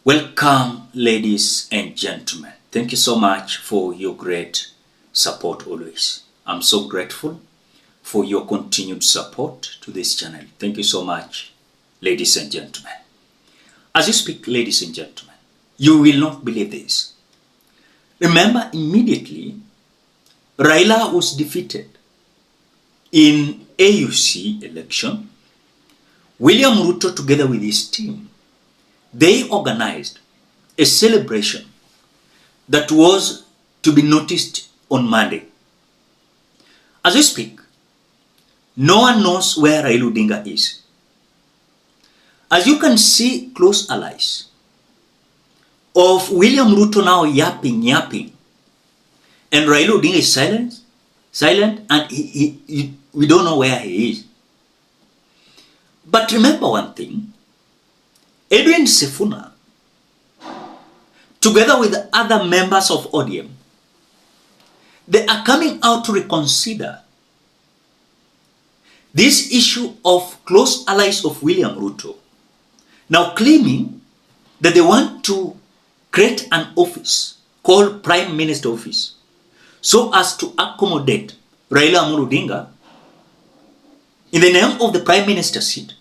Welcome, ladies and gentlemen. Thank you so much for your great support always. I'm so grateful for your continued support to this channel. Thank you so much, ladies and gentlemen. As you speak, ladies and gentlemen, you will not believe this. Remember, immediately, Raila was defeated in AUC election. William Ruto, together with his team, they organized a celebration that was to be noticed on Monday. As we speak, no one knows where Raila Odinga is. As you can see, close allies of William Ruto now yapping, and Raila Odinga is silent, and we don't know where he is. But remember one thing, Edwin Sifuna, together with other members of ODM, they are coming out to reconsider this issue of close allies of William Ruto, now claiming that they want to create an office called Prime Minister Office so as to accommodate Raila Odinga. In the name of the Prime Minister seat,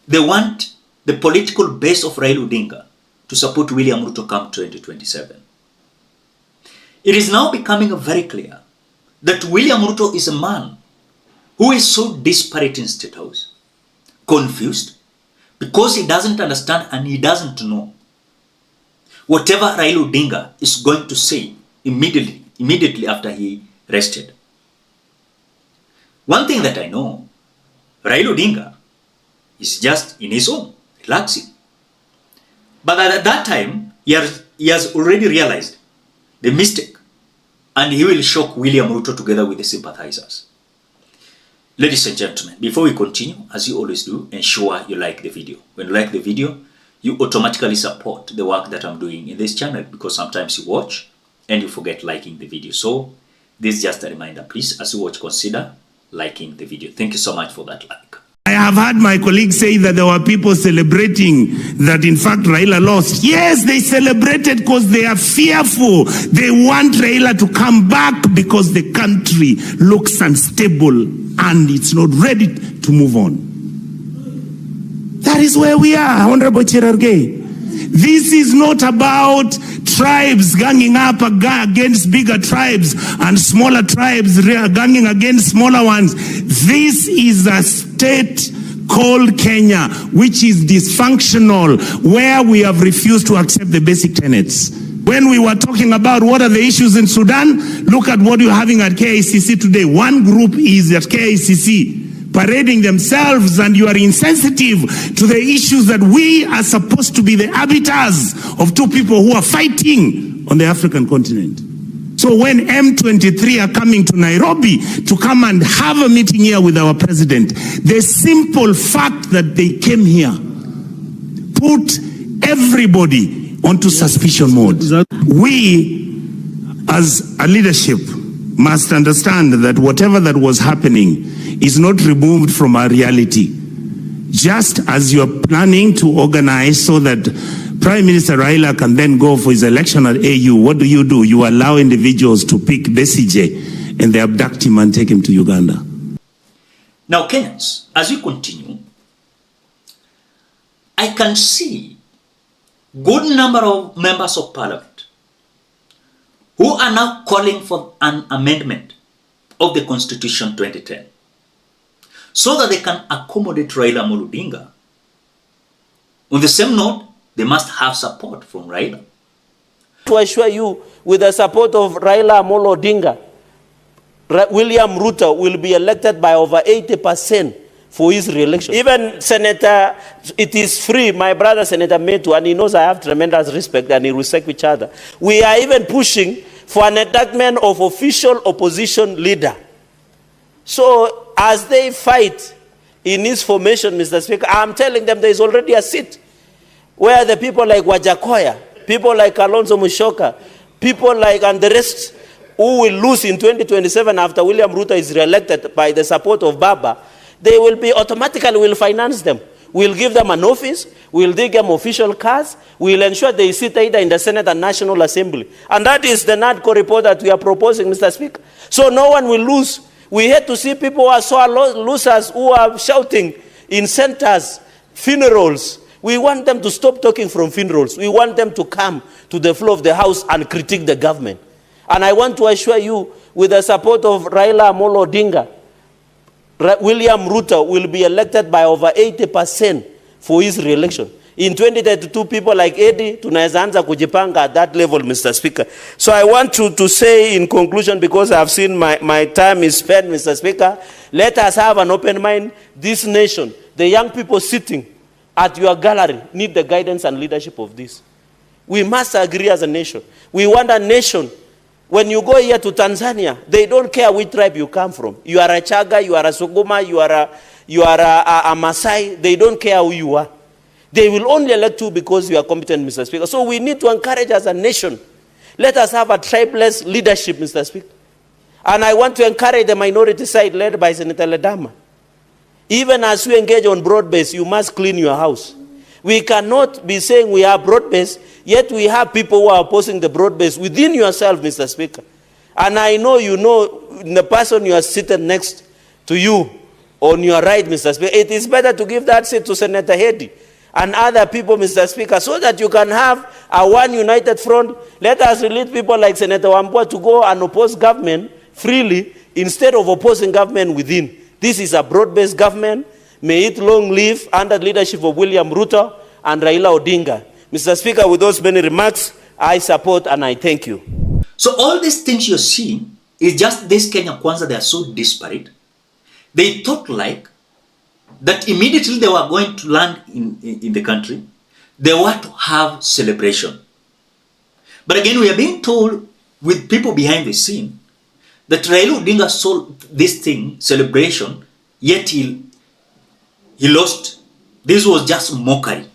they want the political base of Raila Odinga to support William Ruto come 2027. It is now becoming very clear that William Ruto is a man who is so disparate in State House, confused, because he doesn't understand and he doesn't know whatever Raila Odinga is going to say immediately after he rested. One thing that I know, Raila Odinga is just in his own, relaxing. But at that time, he has already realized the mistake, and he will shock William Ruto together with the sympathizers. Ladies and gentlemen, before we continue, as you always do, ensure you like the video. When you like the video, you automatically support the work that I'm doing in this channel, because sometimes you watch and you forget liking the video. So this is just a reminder, please, as you watch, consider liking the video. Thank you so much for that like. I have heard my colleagues say that there were people celebrating that in fact Raila lost. Yes, they celebrated because they are fearful. They want Raila to come back because the country looks unstable and it's not ready to move on. That is where we are, Honorable Cherargei. This is not about tribes ganging up against bigger tribes and smaller tribes ganging against smaller ones. This is a state called Kenya, which is dysfunctional, where we have refused to accept the basic tenets. When we were talking about what are the issues in Sudan, look at what you're having at KICC today. One group is at KICC parading themselves, and you are insensitive to the issues that we are supposed to be the arbiters of two people who are fighting on the African continent. So when M23 are coming to Nairobi to come and have a meeting here with our president, the simple fact that they came here put everybody onto suspicion mode. We, as a leadership, must understand that whatever that was happening is not removed from our reality. Just as you're planning to organize so that Prime Minister Raila can then go for his election at AU, what do? You allow individuals to pick Besije and they abduct him and take him to Uganda. Now, Kenyans, as we continue, I can see good number of members of parliament who are now calling for an amendment of the Constitution 2010 so that they can accommodate Raila Odinga. On the same note, they must have support from Raila. To assure you, with the support of Raila Odinga, William Ruto will be elected by over 80% for his re-election. Even Senator, it is free, my brother Senator Metu, and he knows I have tremendous respect and we respect each other. We are even pushing for an indictment of official opposition leader. So as they fight in his formation, Mr. Speaker, I'm telling them there is already a seat where the people like Wajakoya, people like Alonso Mushoka, people like and the rest who will lose in 2027 after William Ruto is re-elected by the support of Baba, they will be automatically will finance them. We'll give them an office, we'll give them official cars, we'll ensure they sit either in the Senate and National Assembly. And that is the NADCO report that we are proposing, Mr. Speaker. So no one will lose. We hate to see people who are so losers, who are shouting in centers, funerals. We want them to stop talking from funerals. We want them to come to the floor of the House and critique the government. And I want to assure you, with the support of Raila Amolo Odinga, William Ruto will be elected by over 80% for his re-election. In 2032, people like Eddie, tunaweza anza kujipanga at that level, Mr. Speaker. So I want to say in conclusion, because I've seen my time is spent, Mr. Speaker, let us have an open mind. This nation, the young people sitting at your gallery, need the guidance and leadership of this. We must agree as a nation. We want a nation. When you go here to Tanzania, they don't care which tribe you come from. You are a Chaga, you are a Suguma, you are a Maasai. They don't care who you are. They will only elect you because you are competent, Mr. Speaker. So we need to encourage as a nation. Let us have a tribeless leadership, Mr. Speaker. And I want to encourage the minority side led by Senator Ledama. Even as you engage on broad-based, you must clean your house. We cannot be saying we are broad-based, yet we have people who are opposing the broad-based within yourself, Mr. Speaker. And I know you know the person you are seated next to you on your right, Mr. Speaker. It is better to give that seat to Senator Hedy and other people, Mr. Speaker, so that you can have a one united front. Let us release people like Senator Wambua to go and oppose government freely instead of opposing government within. This is a broad-based government. May it long live under the leadership of William Ruto and Raila Odinga. Mr. Speaker, with those many remarks, I support and I thank you. So all these things you're seeing is just this Kenya Kwanza, they are so disparate. They thought like that immediately they were going to land in the country, they were to have celebration. But again, we are being told with people behind the scene that Raila Odinga sold this thing, celebration, yet he lost. This was just mockery.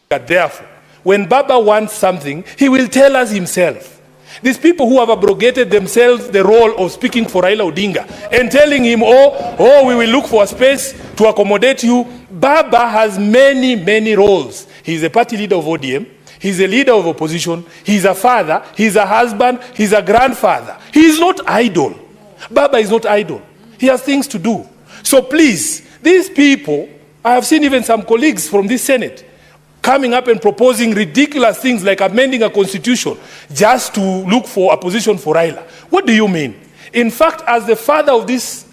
Therefore, when Baba wants something, he will tell us himself. These people who have abrogated themselves the role of speaking for Raila Odinga and telling him, oh, we will look for a space to accommodate you. Baba has many roles. He's a party leader of ODM. He's a leader of opposition. He's a father. He's a husband. He's a grandfather. He is not idle. Baba is not idle. He has things to do. So please, these people, I have seen even some colleagues from this Senate coming up and proposing ridiculous things like amending a constitution just to look for a position for Raila. What do you mean? In fact, as the father of this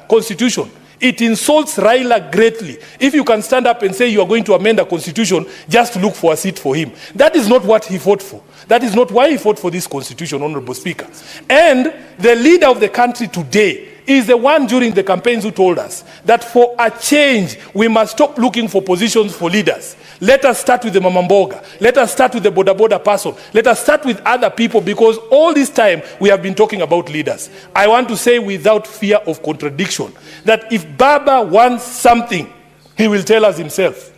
constitution, it insults Raila greatly if you can stand up and say you are going to amend a constitution just to look for a seat for him. That is not what he fought for. That is not why he fought for this constitution, Honorable Speaker. And the leader of the country today is the one during the campaigns who told us that for a change, we must stop looking for positions for leaders. Let us start with the Mamamboga. Let us start with the Boda person. Let us start with other people, because all this time we have been talking about leaders. I want to say without fear of contradiction that if Baba wants something, he will tell us himself.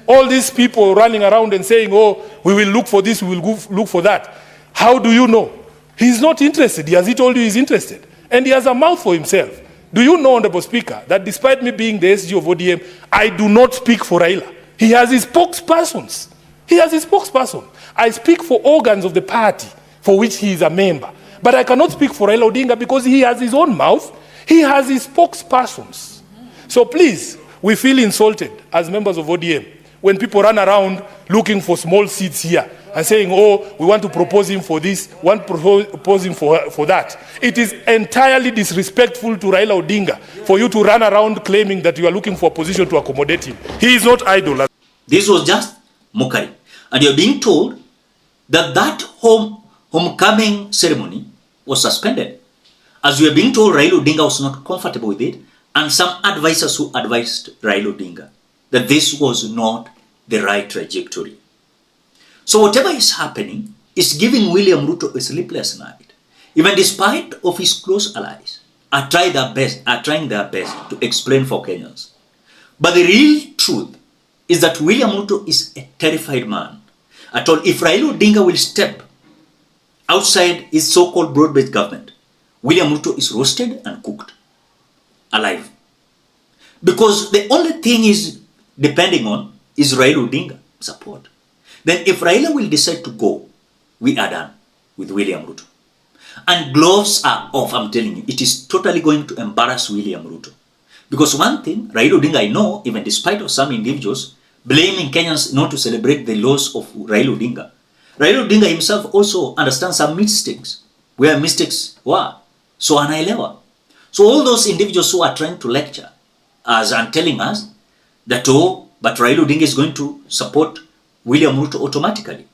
All these people running around and saying, oh, we will look for this, we will look for that. How do you know? He's not interested. Has he told you he's interested? And he has a mouth for himself. Do you know, Honorable Speaker, that despite me being the SG of ODM, I do not speak for Raila. He has his spokespersons. He has his spokesperson. I speak for organs of the party for which he is a member. But I cannot speak for Raila Odinga because he has his own mouth. He has his spokespersons. So please, we feel insulted as members of ODM when people run around looking for small seats here and saying, oh, we want to propose him for this, want to propose him for that. It is entirely disrespectful to Raila Odinga for you to run around claiming that you are looking for a position to accommodate him. He is not idle. This was just mockery. And you're being told that that homecoming ceremony was suspended. As we are being told, Raila Odinga was not comfortable with it, and some advisors who advised Raila Odinga that this was not the right trajectory. So whatever is happening is giving William Ruto a sleepless night. Even despite of his close allies are trying their best to explain for Kenyans. But the real truth is that William Ruto is a terrified man. I told if Raila Odinga will step outside his so-called broad-based government, William Ruto is roasted and cooked alive. Because the only thing is depending on is Raila Odinga support. Then if Raila will decide to go, we are done with William Ruto. And gloves are off, I'm telling you. It is totally going to embarrass William Ruto. Because one thing, Raila Odinga, I know, even despite of some individuals blaming Kenyans not to celebrate the loss of Raila Odinga himself also understands some mistakes, where mistakes were. So anaelewa. So all those individuals who are trying to lecture us and telling us that, oh, but Raila Odinga is going to support William Ruto automatically.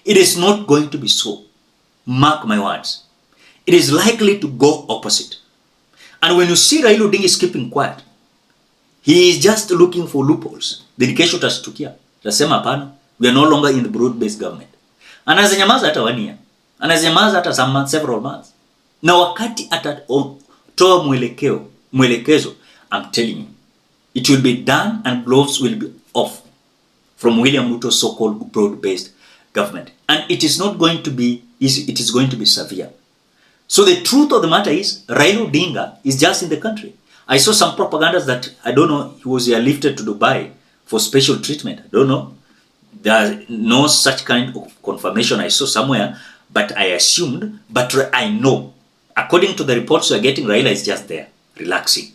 It is not going to be so. Mark my words. It is likely to go opposite. And when you see Raila Odinga is keeping quiet, he is just looking for loopholes. Then kesho tashtukia. Tasema hapana, we are no longer in the broad-based government. Anazanyamaza hata 1 year. Anazanyamaza hata several months. Na wakati atatoa mwelekezo, I'm telling you, it will be done and gloves will be off from William Ruto's so-called broad-based government. And it is not going to be easy. It is going to be severe. So the truth of the matter is, Raila Odinga is just in the country. I saw some propagandas that, I don't know, he was airlifted to Dubai for special treatment. I don't know. There is no such kind of confirmation I saw somewhere, but I assumed, but I know. According to the reports we are getting, Raila is just there, relaxing.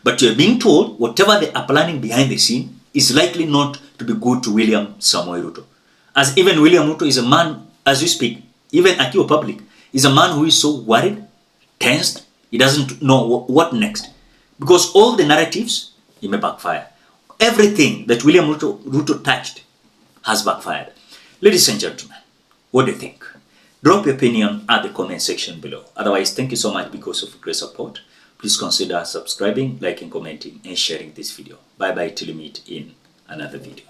But you are being told, whatever they are planning behind the scene is likely not to be good to William Samoei Ruto. As even William Ruto is a man, as we speak, even akiwa public, is a man who is so worried, tensed, he doesn't know what next. Because all the narratives, he may backfire. Everything that William Ruto touched has backfired. Ladies and gentlemen, what do you think? Drop your opinion at the comment section below. Otherwise, thank you so much because of great support. Please consider subscribing, liking, commenting, and sharing this video. Bye-bye till we meet in another video.